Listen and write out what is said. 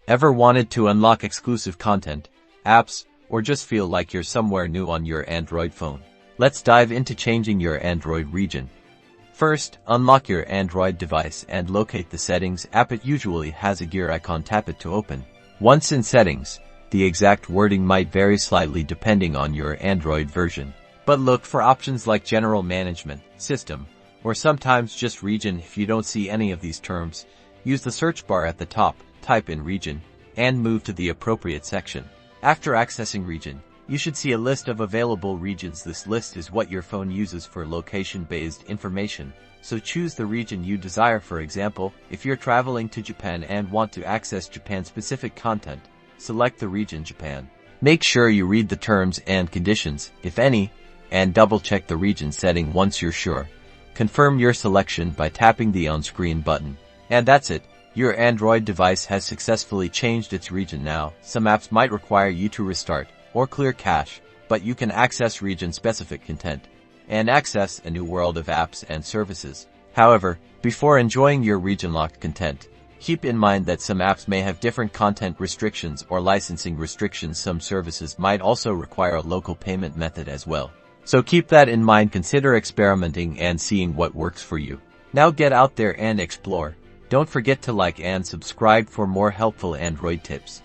Ever wanted to unlock exclusive content, apps, or just feel like you're somewhere new on your Android phone? Let's dive into changing your Android region. First, unlock your Android device and locate the Settings app. It usually has a gear icon. Tap it to open. Once in Settings, the exact wording might vary slightly depending on your Android version. But look for options like General Management, System, or sometimes just Region. If you don't see any of these terms, use the search bar at the top, type in Region, and move to the appropriate section. After accessing Region, you should see a list of available regions. This list is what your phone uses for location-based information, so choose the region you desire. For example, if you're traveling to Japan and want to access Japan-specific content, select the region Japan. Make sure you read the terms and conditions, if any, and double-check the region setting once you're sure. Confirm your selection by tapping the on-screen button. And that's it. Your Android device has successfully changed its region now. Some apps might require you to restart or clear cache, but you can access region-specific content and access a new world of apps and services. However, before enjoying your region-locked content, keep in mind that some apps may have different content restrictions or licensing restrictions. Some services might also require a local payment method as well. So keep that in mind. Consider experimenting and seeing what works for you. Now get out there and explore. Don't forget to like and subscribe for more helpful Android tips.